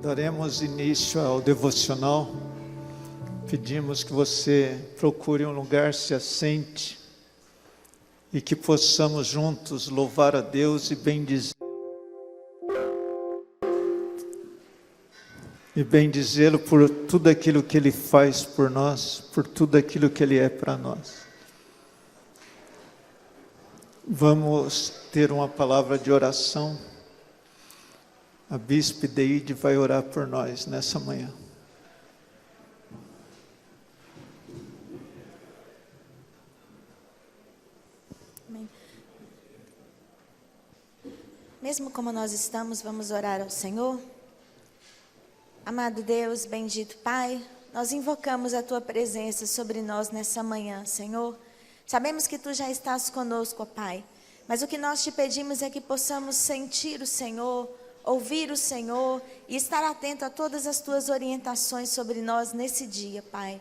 Daremos início ao devocional. Pedimos que você procure um lugar, se assente e que possamos juntos louvar a Deus e bendizê-lo por tudo aquilo que Ele faz por nós, por tudo aquilo que Ele é para nós. Vamos ter uma palavra de oração. A Bispa Deide vai orar por nós nessa manhã. Amém. Mesmo como nós estamos, vamos orar ao Senhor. Amado Deus, bendito Pai, nós invocamos a Tua presença sobre nós nessa manhã, Senhor. Sabemos que Tu já estás conosco, ó Pai, mas o que nós Te pedimos é que possamos sentir o Senhor, ouvir o Senhor e estar atento a todas as Tuas orientações sobre nós nesse dia, Pai.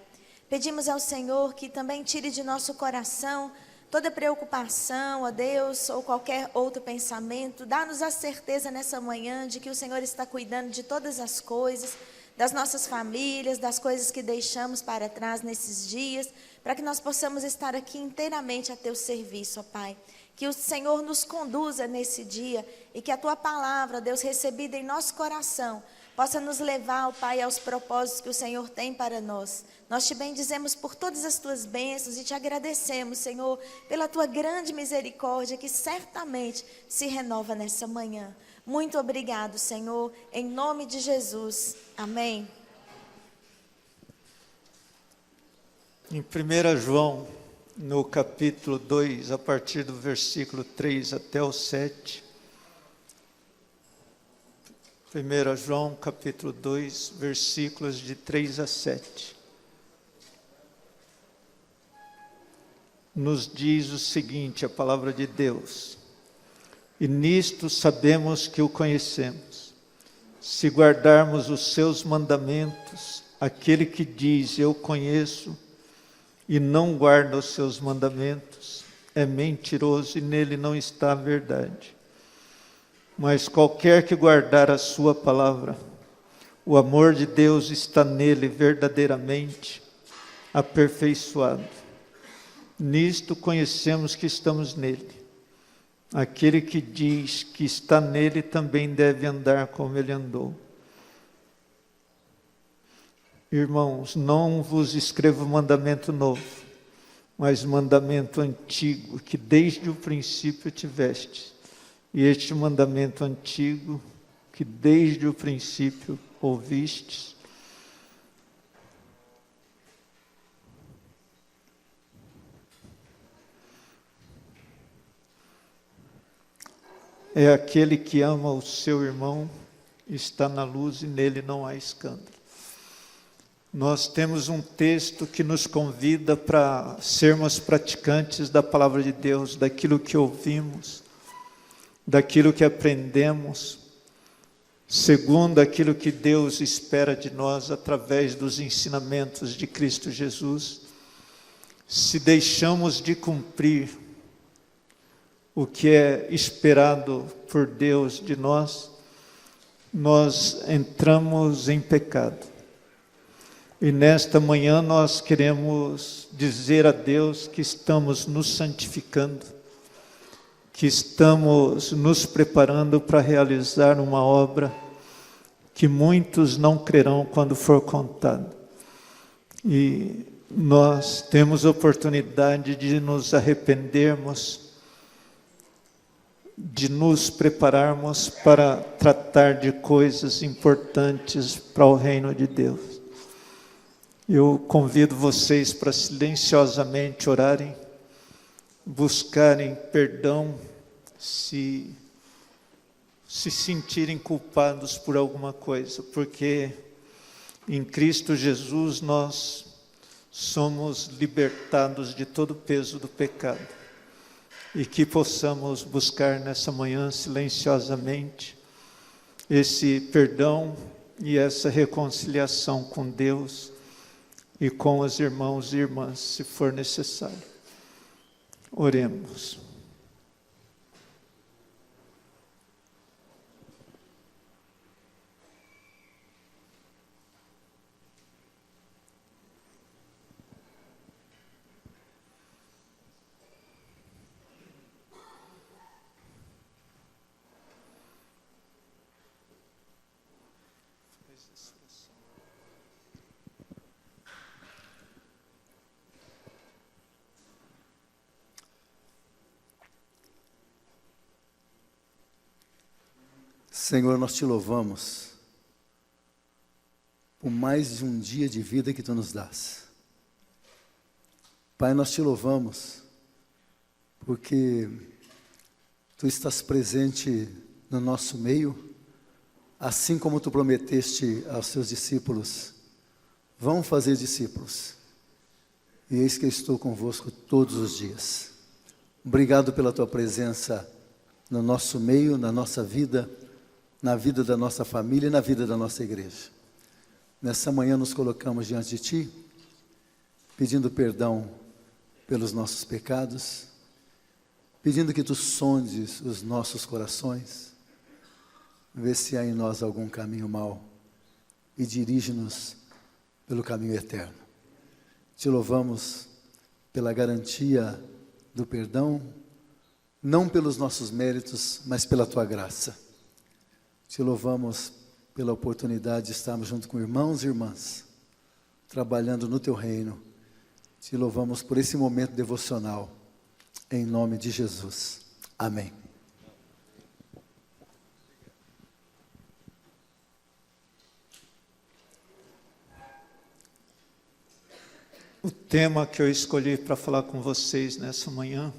Pedimos ao Senhor que também tire de nosso coração toda preocupação, ó Deus, ou qualquer outro pensamento. Dá-nos a certeza nessa manhã de que o Senhor está cuidando de todas as coisas, das nossas famílias, das coisas que deixamos para trás nesses dias, para que nós possamos estar aqui inteiramente a Teu serviço, ó Pai. Que o Senhor nos conduza nesse dia e que a Tua palavra, Deus, recebida em nosso coração, possa nos levar, ó Pai, aos propósitos que o Senhor tem para nós. Nós Te bendizemos por todas as Tuas bênçãos e Te agradecemos, Senhor, pela Tua grande misericórdia que certamente se renova nessa manhã. Muito obrigado, Senhor, em nome de Jesus. Amém. Em 1 João, no capítulo 2, a partir do versículo 3 até o 7. 1 João, capítulo 2, versículos de 3 a 7. Nos diz o seguinte, a palavra de Deus: e nisto sabemos que o conhecemos, se guardarmos os seus mandamentos. Aquele que diz, eu conheço, e não guarda os seus mandamentos, é mentiroso e nele não está a verdade. Mas qualquer que guardar a sua palavra, o amor de Deus está nele verdadeiramente aperfeiçoado. Nisto conhecemos que estamos nele. Aquele que diz que está nele também deve andar como ele andou. Irmãos, não vos escrevo mandamento novo, mas mandamento antigo, que desde o princípio tivestes. E este mandamento antigo, que desde o princípio ouvistes, é aquele que ama o seu irmão, está na luz e nele não há escândalo. Nós temos um texto que nos convida para sermos praticantes da palavra de Deus, daquilo que ouvimos, daquilo que aprendemos, segundo aquilo que Deus espera de nós através dos ensinamentos de Cristo Jesus. Se deixamos de cumprir o que é esperado por Deus de nós, nós entramos em pecado. E nesta manhã nós queremos dizer a Deus que estamos nos santificando, que estamos nos preparando para realizar uma obra que muitos não crerão quando for contada. E nós temos oportunidade de nos arrependermos, de nos prepararmos para tratar de coisas importantes para o reino de Deus. Eu convido vocês para silenciosamente orarem, buscarem perdão, se sentirem culpados por alguma coisa, porque em Cristo Jesus nós somos libertados de todo o peso do pecado, e que possamos buscar nessa manhã silenciosamente esse perdão e essa reconciliação com Deus e com os irmãos e irmãs, se for necessário. Oremos. Senhor, nós te louvamos por mais de um dia de vida que tu nos dás. Pai, nós te louvamos porque tu estás presente no nosso meio, assim como tu prometeste aos seus discípulos, vão fazer discípulos. E eis que eu estou convosco todos os dias. Obrigado pela tua presença no nosso meio, na nossa vida, na vida da nossa família e na vida da nossa igreja. Nessa manhã nos colocamos diante de ti, pedindo perdão pelos nossos pecados, pedindo que tu sondes os nossos corações, vê se há em nós algum caminho mau e dirige-nos pelo caminho eterno. Te louvamos pela garantia do perdão, não pelos nossos méritos, mas pela tua graça. Te louvamos pela oportunidade de estarmos junto com irmãos e irmãs, trabalhando no teu reino. Te louvamos por esse momento devocional, em nome de Jesus. Amém. O tema que eu escolhi para falar com vocês nessa manhã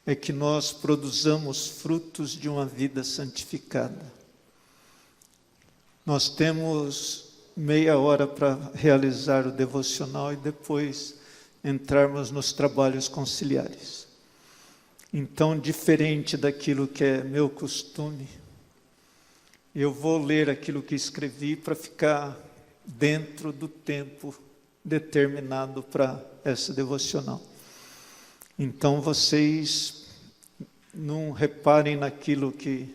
é que nós produzamos frutos de uma vida santificada. Nós temos meia hora para realizar o devocional e depois entrarmos nos trabalhos conciliares. Então, diferente daquilo que é meu costume, eu vou ler aquilo que escrevi para ficar dentro do tempo determinado para essa devocional. Então vocês não reparem naquilo que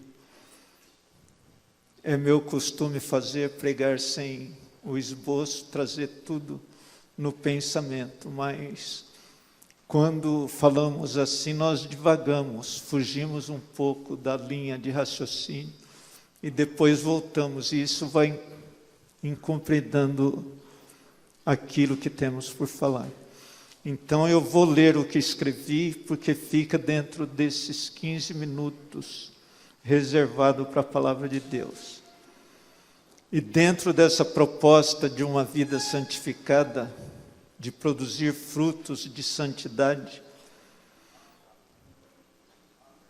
é meu costume fazer, pregar sem o esboço, trazer tudo no pensamento, mas quando falamos assim, nós divagamos, fugimos um pouco da linha de raciocínio e depois voltamos, e isso vai incompletando aquilo que temos por falar. Então eu vou ler o que escrevi, porque fica dentro desses 15 minutos reservado para a palavra de Deus. E dentro dessa proposta de uma vida santificada, de produzir frutos de santidade,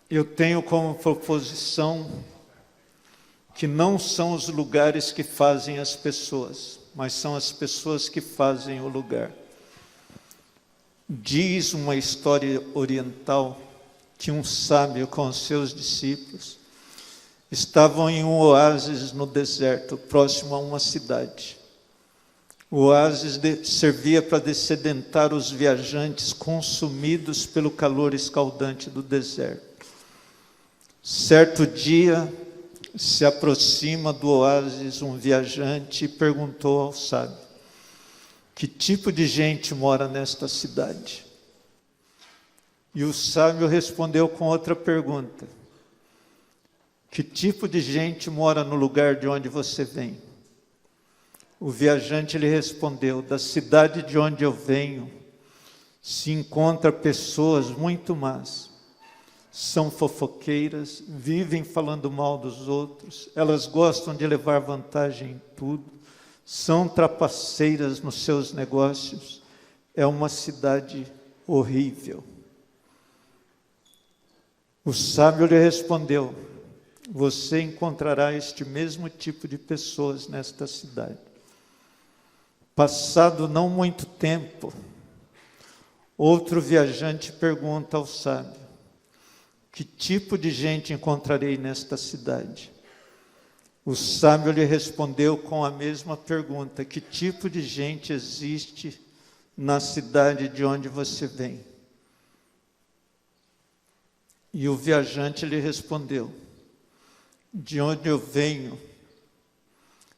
eu tenho como proposição que não são os lugares que fazem as pessoas, mas são as pessoas que fazem o lugar. Diz uma história oriental que um sábio com os seus discípulos estavam em um oásis no deserto, próximo a uma cidade. O oásis servia para dessedentar os viajantes consumidos pelo calor escaldante do deserto. Certo dia, se aproxima do oásis um viajante e perguntou ao sábio: que tipo de gente mora nesta cidade? E o sábio respondeu com outra pergunta: que tipo de gente mora no lugar de onde você vem? O viajante lhe respondeu: da cidade de onde eu venho se encontra pessoas muito más. São fofoqueiras, vivem falando mal dos outros, elas gostam de levar vantagem em tudo, são trapaceiras nos seus negócios, é uma cidade horrível. O sábio lhe respondeu: você encontrará este mesmo tipo de pessoas nesta cidade. Passado não muito tempo, outro viajante pergunta ao sábio: que tipo de gente encontrarei nesta cidade? O sábio lhe respondeu com a mesma pergunta: que tipo de gente existe na cidade de onde você vem? E o viajante lhe respondeu: de onde eu venho,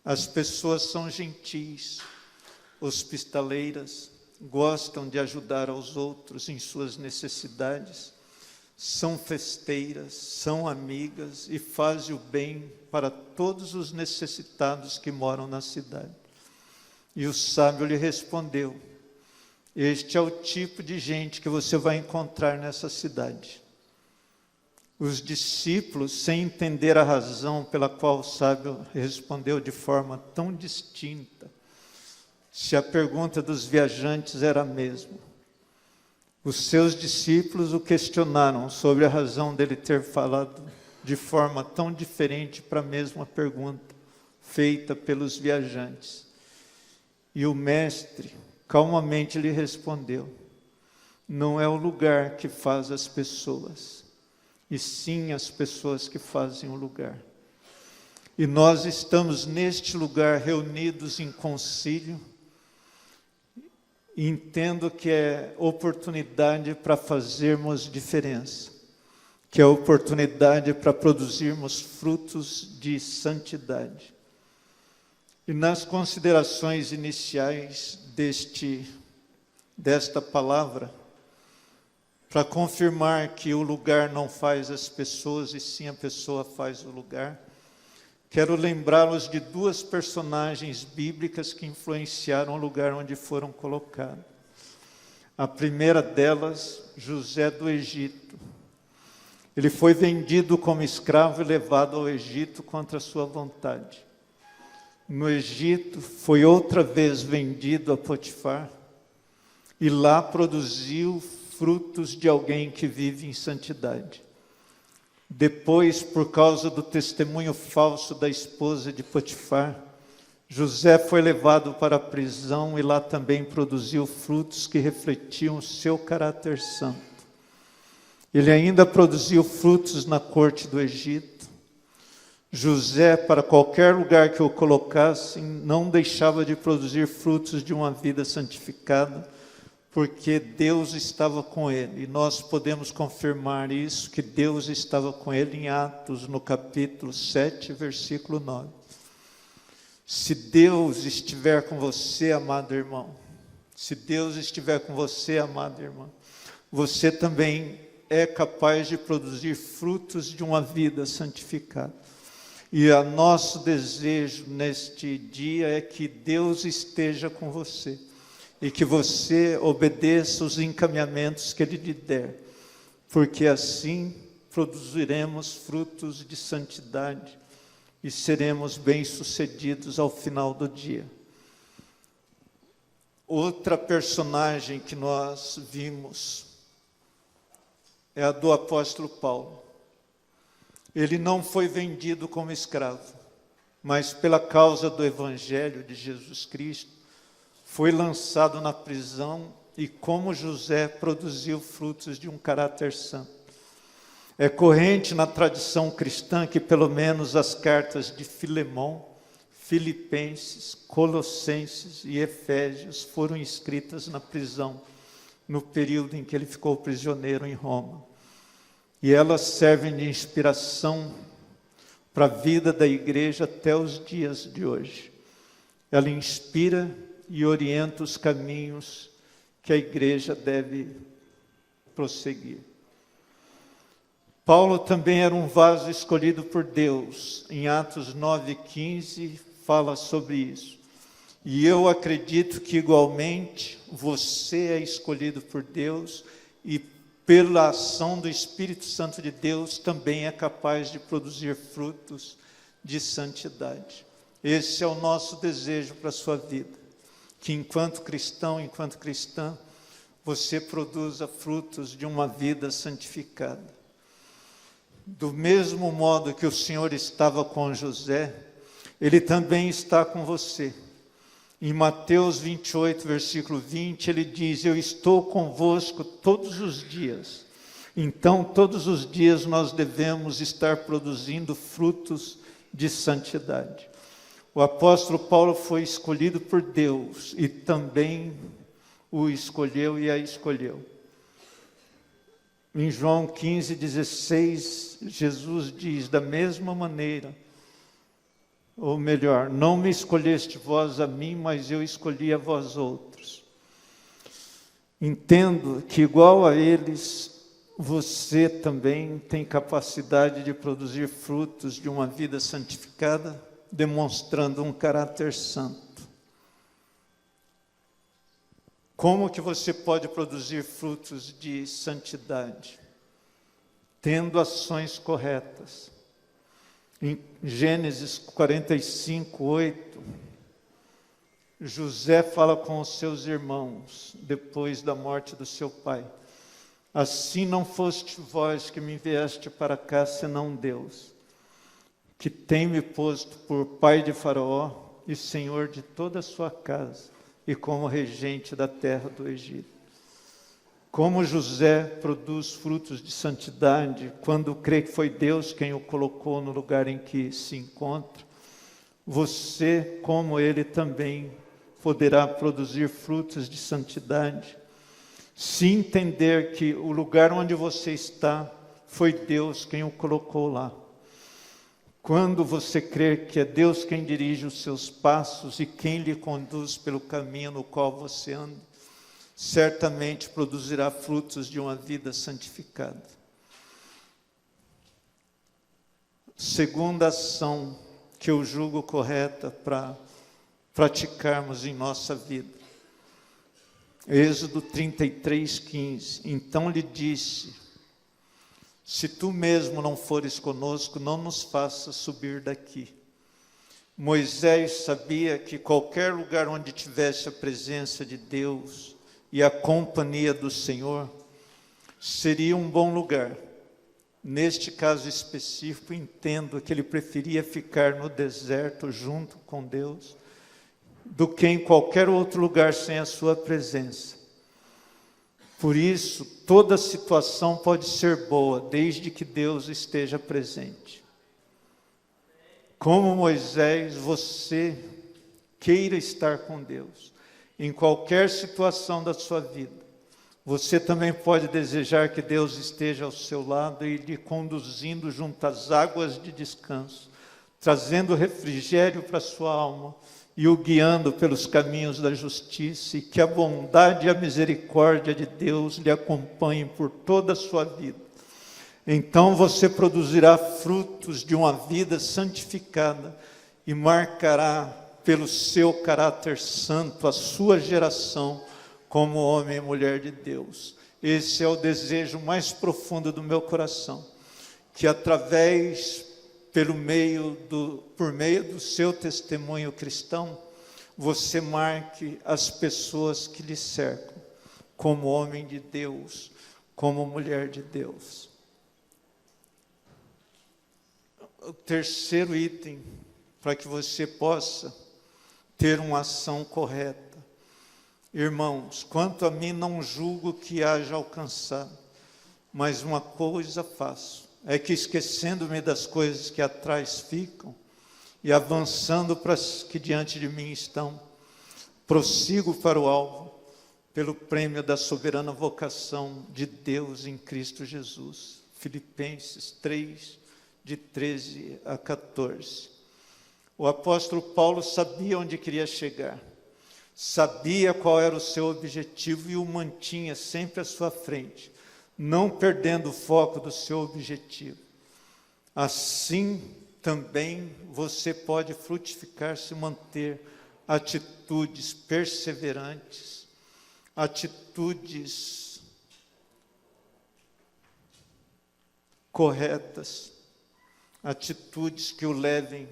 as pessoas são gentis, hospitaleiras, gostam de ajudar aos outros em suas necessidades, são festeiras, são amigas e fazem o bem para todos os necessitados que moram na cidade. E o sábio lhe respondeu: este é o tipo de gente que você vai encontrar nessa cidade. Os discípulos, sem entender a razão pela qual o sábio respondeu de forma tão distinta, se a pergunta dos viajantes era a mesma. Os seus discípulos o questionaram sobre a razão dele ter falado de forma tão diferente para a mesma pergunta feita pelos viajantes. E o mestre calmamente lhe respondeu: não é o lugar que faz as pessoas, e sim as pessoas que fazem o lugar. E nós estamos neste lugar reunidos em concílio, e entendo que é oportunidade para fazermos diferença, que é oportunidade para produzirmos frutos de santidade. E nas considerações iniciais desta palavra, para confirmar que o lugar não faz as pessoas, e sim a pessoa faz o lugar, quero lembrá-los de duas personagens bíblicas que influenciaram o lugar onde foram colocados. A primeira delas, José do Egito. Ele foi vendido como escravo e levado ao Egito contra a sua vontade. No Egito, foi outra vez vendido a Potifar, e lá produziu frutos de alguém que vive em santidade. Depois, por causa do testemunho falso da esposa de Potifar, José foi levado para a prisão e lá também produziu frutos que refletiam o seu caráter santo. Ele ainda produziu frutos na corte do Egito. José, para qualquer lugar que o colocassem, não deixava de produzir frutos de uma vida santificada, porque Deus estava com ele. E nós podemos confirmar isso, que Deus estava com ele em Atos, no capítulo 7, versículo 9. Se Deus estiver com você, amado irmão, se Deus estiver com você, amada irmã, você também é capaz de produzir frutos de uma vida santificada. E o nosso desejo neste dia é que Deus esteja com você e que você obedeça os encaminhamentos que Ele lhe der, porque assim produziremos frutos de santidade e seremos bem-sucedidos ao final do dia. Outra personagem que nós vimos é a do apóstolo Paulo. Ele não foi vendido como escravo, mas pela causa do Evangelho de Jesus Cristo, foi lançado na prisão e, como José, produziu frutos de um caráter santo. É corrente na tradição cristã que pelo menos as cartas de Filemão, Filipenses, Colossenses e Efésios foram escritas na prisão, no período em que ele ficou prisioneiro em Roma. E elas servem de inspiração para a vida da igreja até os dias de hoje. Ela inspira e orienta os caminhos que a igreja deve prosseguir. Paulo também era um vaso escolhido por Deus. Em Atos 9:15 fala sobre isso. E eu acredito que igualmente você é escolhido por Deus e pela ação do Espírito Santo de Deus também é capaz de produzir frutos de santidade. Esse é o nosso desejo para a sua vida. Que enquanto cristão, enquanto cristã, você produza frutos de uma vida santificada. Do mesmo modo que o Senhor estava com José, Ele também está com você. Em Mateus 28, versículo 20, Ele diz: eu estou convosco todos os dias. Então, todos os dias nós devemos estar produzindo frutos de santidade. O apóstolo Paulo foi escolhido por Deus e também o escolheu e a escolheu. Em João 15:16, Jesus diz: da mesma maneira, ou melhor, não me escolheste vós a mim, mas eu escolhi a vós outros. Entendo que igual a eles, você também tem capacidade de produzir frutos de uma vida santificada, demonstrando um caráter santo. Como que você pode produzir frutos de santidade? tendo ações corretas. Em Gênesis 45, 8, José fala com os seus irmãos, depois da morte do seu pai: assim não foste vós que me enviaste para cá, senão Deus, que tem me posto por pai de Faraó e senhor de toda a sua casa, e como regente da terra do Egito. Como José produz frutos de santidade quando crê que foi Deus quem o colocou no lugar em que se encontra, você, como ele, também poderá produzir frutos de santidade, se entender que o lugar onde você está foi Deus quem o colocou lá. Quando você crer que é Deus quem dirige os seus passos e quem lhe conduz pelo caminho no qual você anda, certamente produzirá frutos de uma vida santificada. Segunda ação que eu julgo correta para praticarmos em nossa vida. Êxodo 33, 15. Então lhe disse: se tu mesmo não fores conosco, não nos faças subir daqui. Moisés sabia que qualquer lugar onde tivesse a presença de Deus e a companhia do Senhor seria um bom lugar. Neste caso específico, entendo que ele preferia ficar no deserto junto com Deus do que em qualquer outro lugar sem a sua presença. Por isso, toda situação pode ser boa, desde que Deus esteja presente. Como Moisés, você queira estar com Deus em qualquer situação da sua vida. Você também pode desejar que Deus esteja ao seu lado e lhe conduzindo junto às águas de descanso, trazendo refrigério para a sua alma e o guiando pelos caminhos da justiça, e que a bondade e a misericórdia de Deus lhe acompanhem por toda a sua vida. Então você produzirá frutos de uma vida santificada e marcará pelo seu caráter santo a sua geração como homem e mulher de Deus. Esse é o desejo mais profundo do meu coração, que por meio do seu testemunho cristão, você marque as pessoas que lhe cercam como homem de Deus, como mulher de Deus. O terceiro item, para que você possa ter uma ação correta. Irmãos, quanto a mim, não julgo que haja alcançado, mas uma coisa faço, é que esquecendo-me das coisas que atrás ficam e avançando para as que diante de mim estão, prossigo para o alvo, pelo prêmio da soberana vocação de Deus em Cristo Jesus. Filipenses 3, de 13 a 14. O apóstolo Paulo sabia onde queria chegar, sabia qual era o seu objetivo e o mantinha sempre à sua frente, não perdendo o foco do seu objetivo. Assim também você pode frutificar se manter atitudes perseverantes, atitudes corretas, atitudes que o levem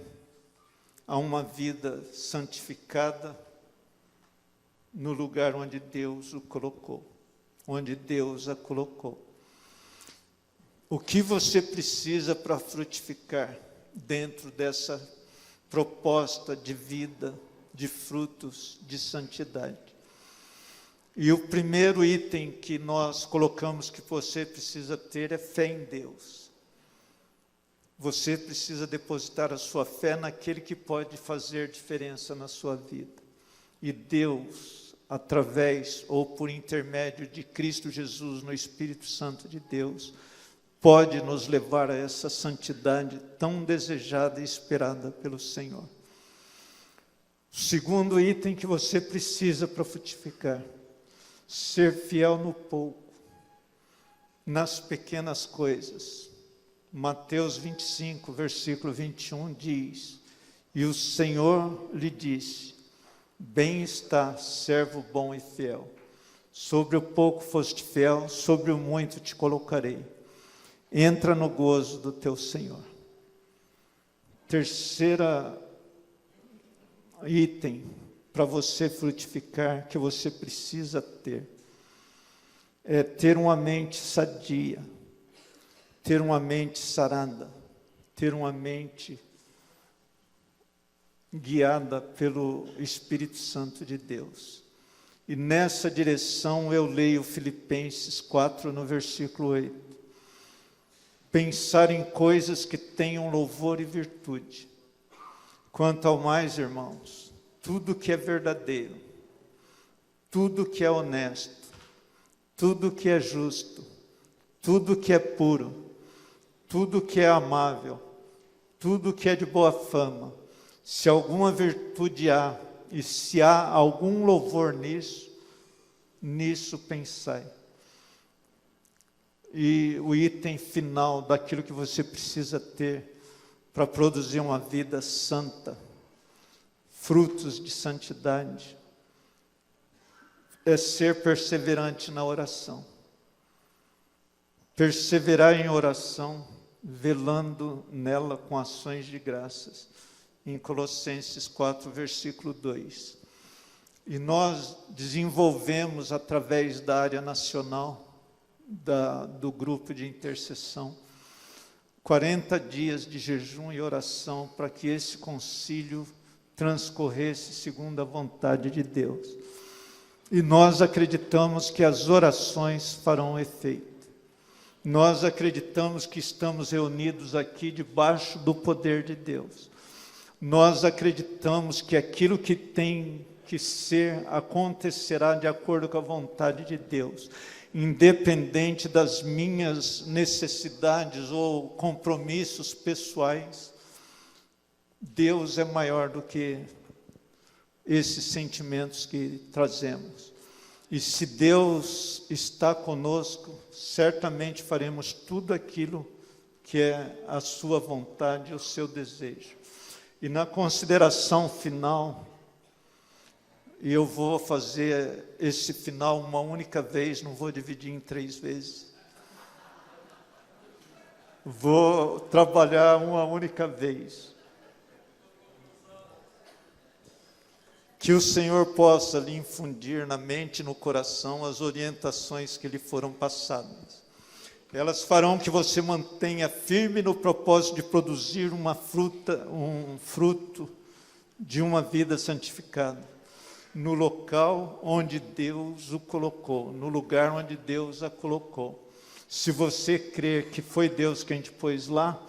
a uma vida santificada no lugar onde Deus o colocou, onde Deus a colocou. O que você precisa para frutificar dentro dessa proposta de vida, de frutos de santidade? E o primeiro item que nós colocamos que você precisa ter é fé em Deus. Você precisa depositar a sua fé naquele que pode fazer diferença na sua vida. E Deus, através ou por intermédio de Cristo Jesus, no Espírito Santo de Deus, pode nos levar a essa santidade tão desejada e esperada pelo Senhor. O segundo item que você precisa para frutificar: ser fiel no pouco, nas pequenas coisas. Mateus 25, versículo 21 diz: e o Senhor lhe disse: bem está, servo bom e fiel. Sobre o pouco foste fiel, sobre o muito te colocarei. entra no gozo do teu Senhor. Terceira item para você frutificar, que você precisa ter, é ter uma mente sadia, ter uma mente sarada, ter uma mente guiada pelo Espírito Santo de Deus. E nessa direção eu leio Filipenses 4, no versículo 8. Pensar em coisas que tenham louvor e virtude. Quanto ao mais, irmãos, tudo que é verdadeiro, tudo que é honesto, tudo que é justo, tudo que é puro, tudo que é amável, tudo que é de boa fama, se alguma virtude há, e se há algum louvor nisso pensai. E o item final daquilo que você precisa ter para produzir uma vida santa, frutos de santidade, é ser perseverante na oração. Perseverar em oração, velando nela com ações de graças. Em Colossenses 4, versículo 2. E nós desenvolvemos, através da área nacional, do grupo de intercessão, 40 dias de jejum e oração para que esse concílio transcorresse segundo a vontade de Deus. E nós acreditamos que as orações farão efeito. Nós acreditamos que estamos reunidos aqui debaixo do poder de Deus. Nós acreditamos que aquilo que tem que ser acontecerá de acordo com a vontade de Deus, independente das minhas necessidades ou compromissos pessoais. Deus é maior do que esses sentimentos que trazemos. E se Deus está conosco, certamente faremos tudo aquilo que é a sua vontade, o seu desejo. E na consideração final, e eu vou fazer esse final uma única vez, não vou dividir em 3 vezes. Vou trabalhar uma única vez. Que o Senhor possa lhe infundir na mente e no coração as orientações que lhe foram passadas. Elas farão que você mantenha firme no propósito de produzir um fruto de uma vida santificada, no local onde Deus o colocou, no lugar onde Deus a colocou. Se você crer que foi Deus quem te pôs lá,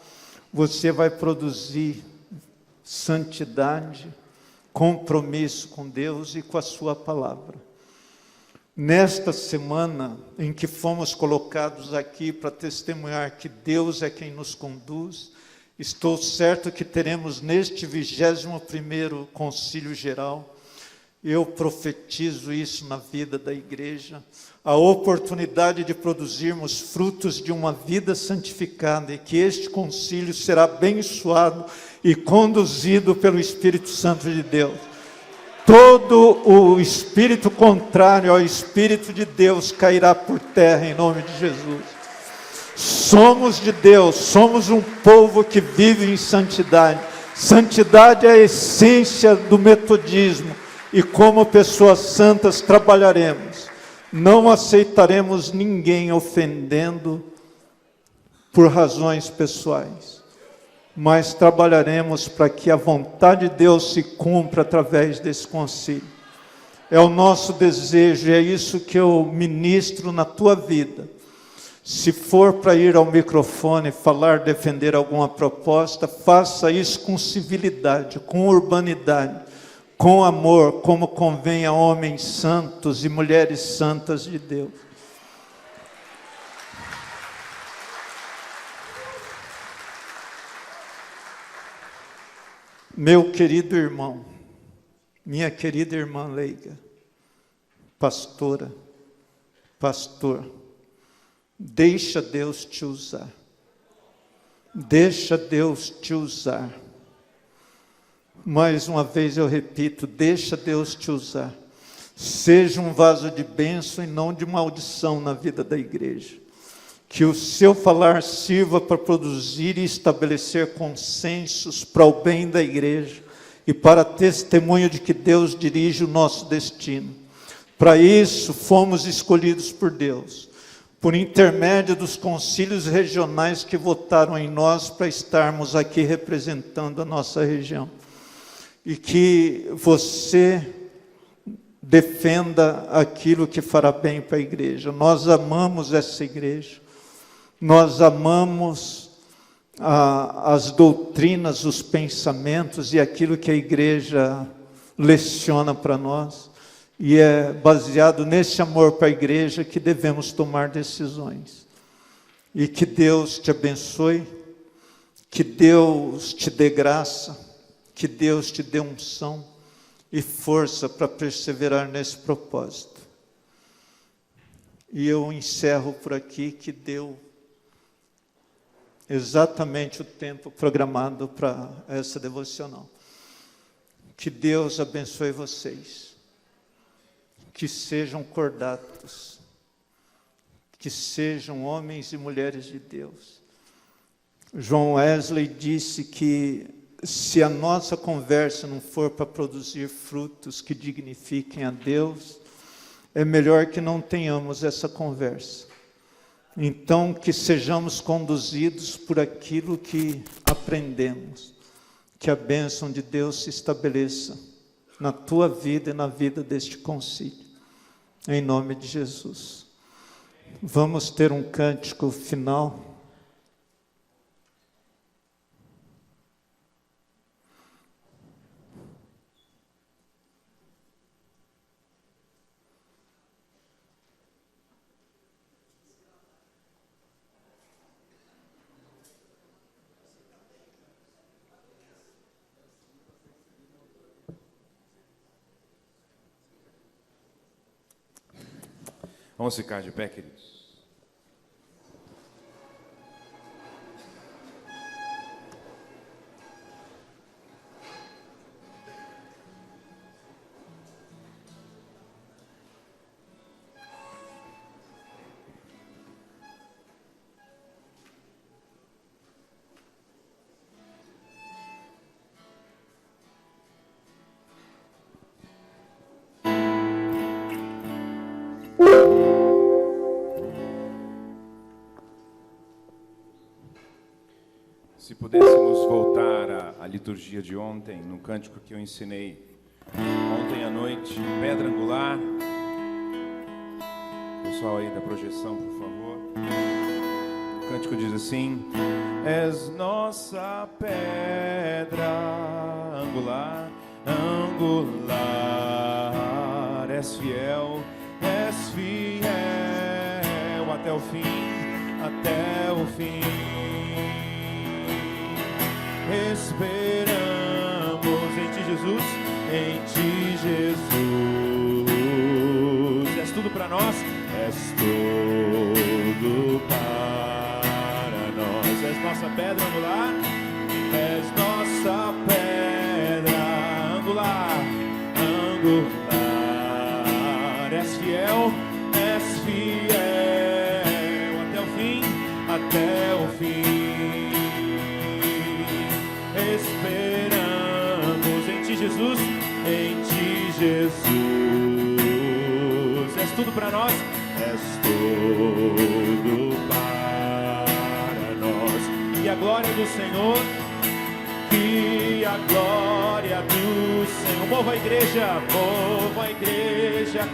você vai produzir santidade, compromisso com Deus e com a sua palavra. Nesta semana em que fomos colocados aqui para testemunhar que Deus é quem nos conduz, estou certo que teremos neste 21º Concílio Geral, eu profetizo isso na vida da igreja, a oportunidade de produzirmos frutos de uma vida santificada, e que este concílio será abençoado e conduzido pelo Espírito Santo de Deus. Todo o espírito contrário ao Espírito de Deus cairá por terra em nome de Jesus. Somos de Deus, somos um povo que vive em santidade. Santidade é a essência do metodismo, e como pessoas santas trabalharemos. Não aceitaremos ninguém ofendendo por razões pessoais, mas trabalharemos para que a vontade de Deus se cumpra através desse concílio. É o nosso desejo, é isso que eu ministro na tua vida. Se for para ir ao microfone, falar, defender alguma proposta, faça isso com civilidade, com urbanidade, com amor, como convém a homens santos e mulheres santas de Deus. Meu querido irmão, minha querida irmã leiga, pastora, pastor, deixa Deus te usar. Deixa Deus te usar. Mais uma vez eu repito, deixa Deus te usar. Seja um vaso de bênção e não de maldição na vida da igreja. Que o seu falar sirva para produzir e estabelecer consensos para o bem da igreja e para testemunho de que Deus dirige o nosso destino. Para isso, fomos escolhidos por Deus, por intermédio dos concílios regionais que votaram em nós para estarmos aqui representando a nossa região. E que você defenda aquilo que fará bem para a igreja. Nós amamos essa igreja. Nós amamos as doutrinas, os pensamentos e aquilo que a igreja leciona para nós. E é baseado nesse amor para a igreja que devemos tomar decisões. E que Deus te abençoe, que Deus te dê graça, que Deus te dê unção e força para perseverar nesse propósito. E eu encerro por aqui, que deu exatamente o tempo programado para essa devocional. Que Deus abençoe vocês, que sejam cordatos, que sejam homens e mulheres de Deus. João Wesley disse que se a nossa conversa não for para produzir frutos que dignifiquem a Deus, é melhor que não tenhamos essa conversa. Então, que sejamos conduzidos por aquilo que aprendemos, que a bênção de Deus se estabeleça na tua vida e na vida deste concílio, em nome de Jesus. Vamos ter um cântico final. Vamos ficar de pé, queridos. Se pudéssemos voltar à liturgia de ontem, no cântico que eu ensinei ontem à noite, pedra angular. Pessoal aí da projeção, por favor. O cântico diz assim: és nossa pedra angular, angular, és fiel até o fim, até o fim. Esperamos em Ti, Jesus, em Ti, Jesus. És tudo para nós, és tudo para nós. És nossa pedra angular, és nossa pedra angular, angular. És fiel até o fim, até o fim. Esperamos em Ti, Jesus, em Ti, Jesus. És tudo para nós, és tudo para nós. E a glória do Senhor, que a glória do Senhor. Mova a igreja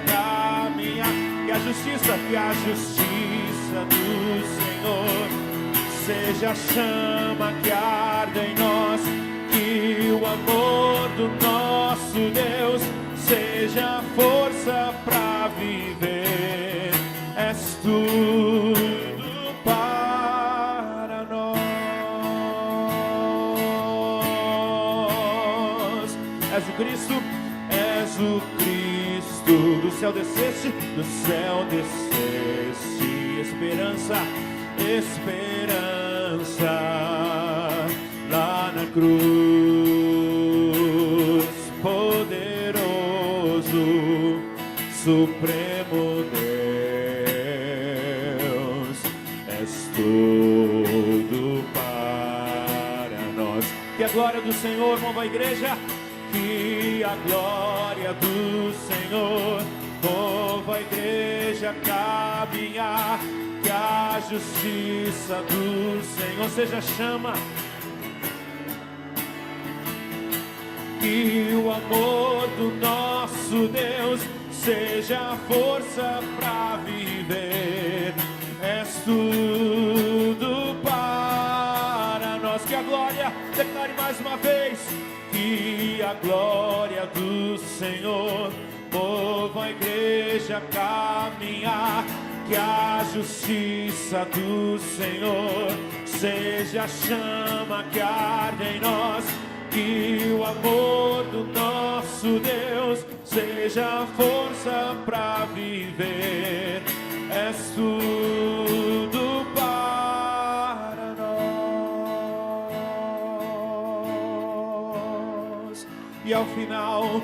caminha. Que a justiça do Senhor seja a chama que arde em nós, que o amor do nosso Deus seja a força para viver. És tudo para nós. És o Cristo do céu desceste, esperança lá na cruz, poderoso, supremo Deus, és Que a glória do Senhor, mova a igreja. Que a glória do Senhor mova a igreja caminhar. Que a justiça do Senhor seja chama. Que o amor do nosso Deus seja a força para viver. És tudo para nós. Que a glória, declare mais uma vez. Que a glória do Senhor mova a igreja caminhar. Que a justiça do Senhor seja a chama que arde em nós. Que o amor do nosso Deus seja a força para viver. És tudo para nós. E ao final,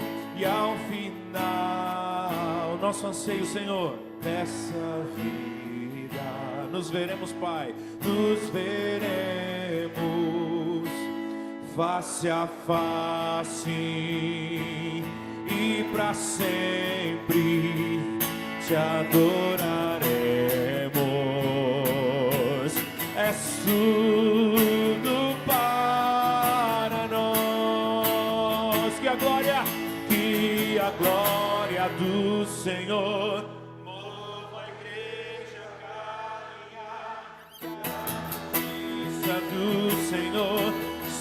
nosso anseio, Senhor, dessa vida, nos veremos, Pai, nos veremos face a face e para sempre te adoraremos. És tudo para nós. Que a glória do Senhor mova a igreja caminhar. Que a justiça do Senhor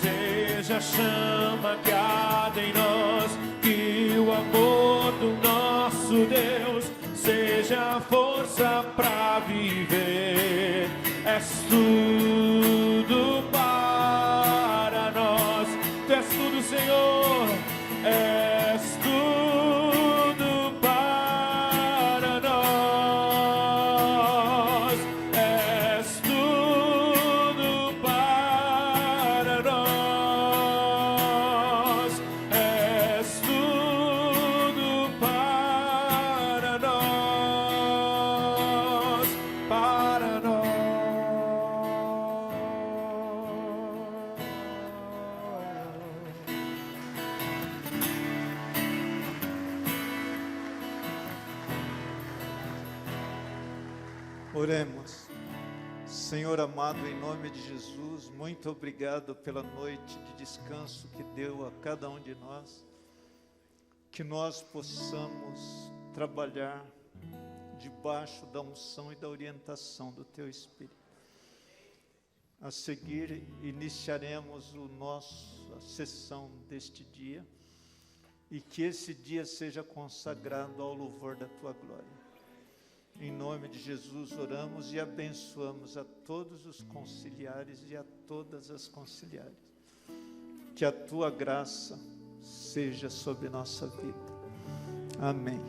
seja a chama que arde em nós. Que o amor do nosso Deus seja a força para viver. És tudo para nós. Tu és tudo, Senhor. És tudo para nós. És tudo para nós. És tudo para nós. Para nós. Oremos. Senhor amado, em nome de Jesus, muito obrigado pela noite de descanso que deu a cada um de nós. Que nós possamos trabalhar debaixo da unção e da orientação do Teu Espírito. A seguir, iniciaremos a sessão deste dia, e que esse dia seja consagrado ao louvor da Tua glória. Em nome de Jesus oramos e abençoamos a todos os conciliares e a todas as conciliares. Que a Tua graça seja sobre nossa vida. Amém.